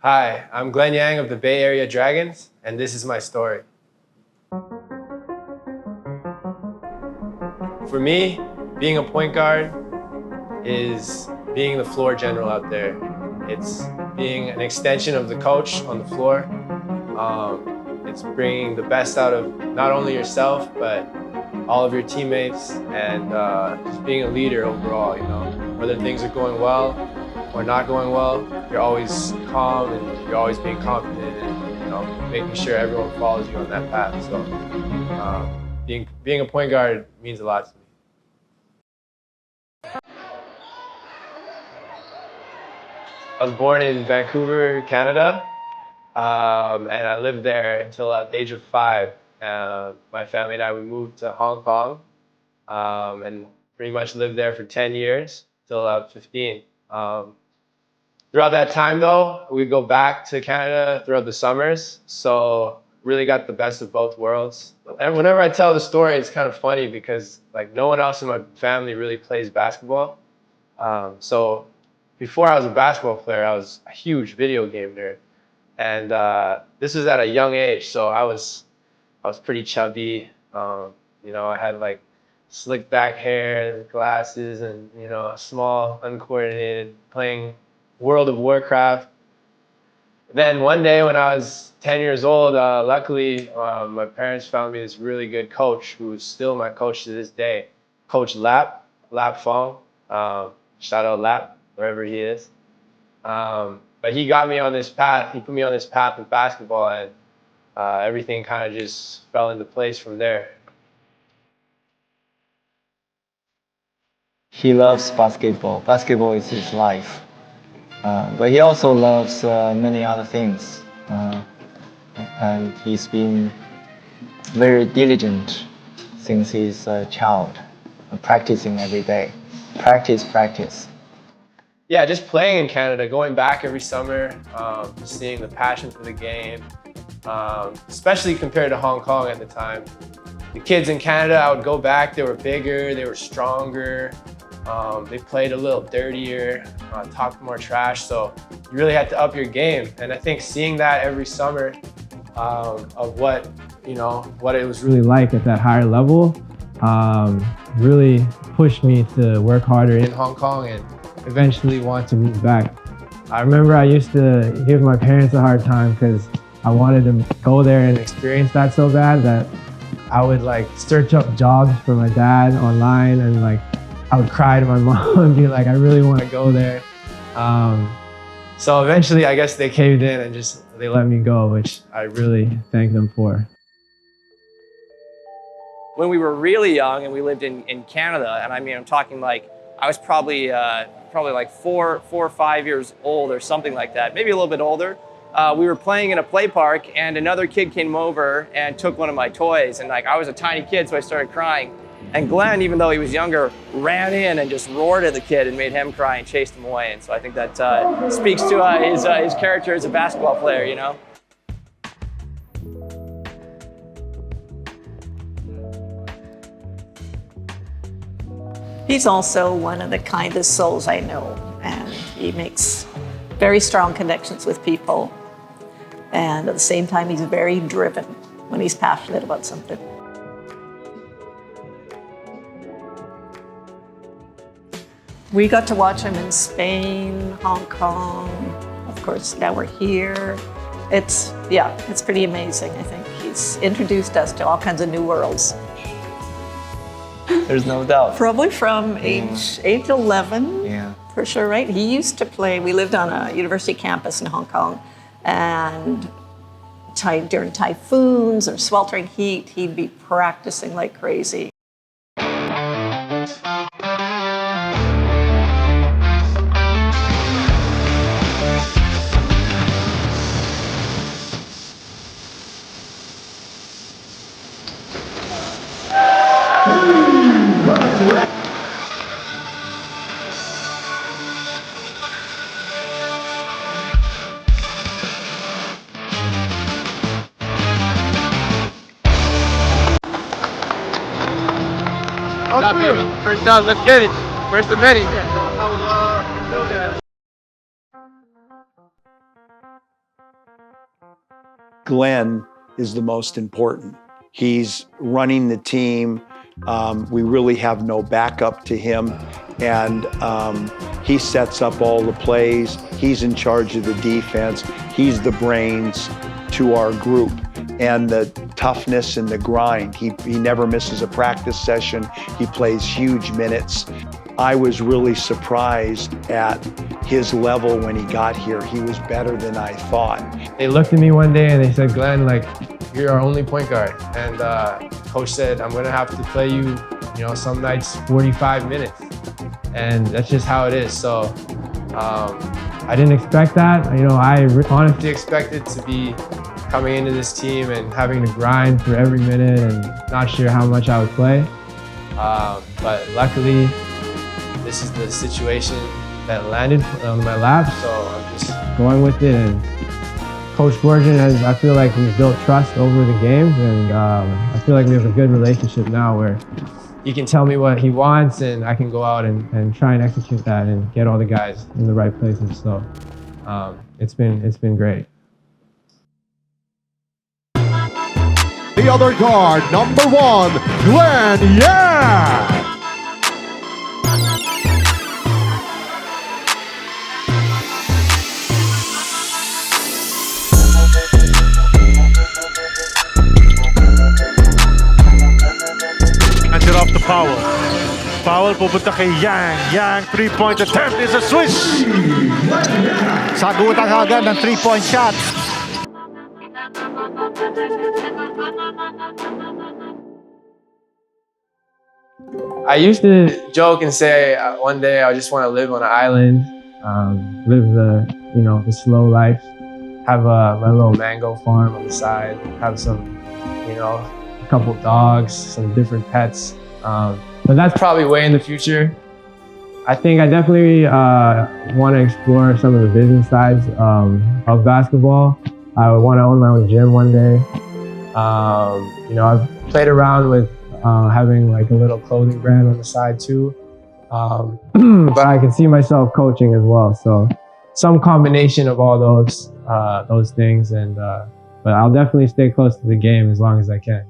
Hi, I'm Glen Yang of the Bay Area Dragons, and this is my story. For me, being a point guard is being the floor general out there. It's being an extension of the coach on the floor. It's bringing the best out of not only yourself, but all of your teammates, and just being a leader overall, Whether things are going well or not going well, you're always calm and you're always being confident and, making sure everyone follows you on that path. So being a point guard means a lot to me. I was born in Vancouver, Canada, and I lived there until the age of 5. My family and I, we moved to Hong Kong, and pretty much lived there for 10 years till I was 15. Throughout that time, though, we'd go back to Canada throughout the summers, so really got the best of both worlds. And whenever I tell the story, it's kind of funny because no one else in my family really plays basketball. So before I was a basketball player, I was a huge video game nerd. And this was at a young age, so I was pretty chubby. I had slick back hair and glasses and, small, uncoordinated, playing World of Warcraft. Then one day when I was 10 years old, luckily my parents found me this really good coach who is still my coach to this day, Coach Lap Fong. Shout out Lap, wherever he is. But he got me on this path. He put me on this path with basketball, and everything kind of just fell into place from there. He loves basketball. Basketball is his life. But he also loves many other things. And he's been very diligent since he's a child, practicing every day. Practice. Yeah, just playing in Canada, going back every summer, seeing the passion for the game, especially compared to Hong Kong at the time. The kids in Canada, I would go back, they were bigger, they were stronger, they played a little dirtier, talked more trash, so you really had to up your game. And I think seeing that every summer of what it was really like at that higher level really pushed me to work harder in Hong Kong and eventually want to move back. I remember I used to give my parents a hard time because I wanted to go there and experience that so bad that I would search up jobs for my dad online, and I would cry to my mom and be like, I really want to go there. So eventually I guess they caved in and they let me go, which I really thank them for. When we were really young and we lived in Canada, and I'm talking I was probably 4 or 5 years old or something like that, maybe a little bit older. We were playing in a play park, and another kid came over and took one of my toys. And I was a tiny kid, so I started crying. And Glenn, even though he was younger, ran in and just roared at the kid and made him cry and chased him away. And so I think that speaks to his character as a basketball player, He's also one of the kindest souls I know, and he makes very strong connections with people. And at the same time, he's very driven when he's passionate about something. We got to watch him in Spain, Hong Kong. Of course, now we're here. It's pretty amazing. I think he's introduced us to all kinds of new worlds. There's no doubt. Probably from age 11, Yeah. for sure, right? He used to play, we lived on a university campus in Hong Kong, and during typhoons or sweltering heat, he'd be practicing like crazy. First down, let's get it. Where's the many? Glen is the most important. He's running the team. We really have no backup to him. And he sets up all the plays. He's in charge of the defense. He's the brains to our group. And the toughness and the grind. He never misses a practice session. He plays huge minutes. I was really surprised at his level when he got here. He was better than I thought. They looked at me one day and they said, Glenn, like, you're our only point guard. And coach said, I'm gonna have to play you, some nights 45 minutes. And that's just how it is. So I didn't expect that. I honestly expected to be coming into this team and having to grind for every minute and not sure how much I would play. But luckily, this is the situation that landed on my lap, so I'm just going with it. And Coach Borgen I feel like we've built trust over the games, and I feel like we have a good relationship now where he can tell me what he wants and I can go out and try and execute that and get all the guys in the right places. So it's been great. The other guard, number 1, Glen Yang. Hands it off to Powell. Powell pupunta kay Yang. Yang, 3-point attempt is a swish. Sagutan agad ng 3-point shot. I used to joke and say one day I just want to live on an island, live the slow life, have my little mango farm on the side, have some, a couple dogs, some different pets. But that's probably way in the future. I think I definitely want to explore some of the business sides of basketball. I want to own my own gym one day. I've played around with having like a little clothing brand on the side too. But I can see myself coaching as well. So some combination of all those things. But I'll definitely stay close to the game as long as I can.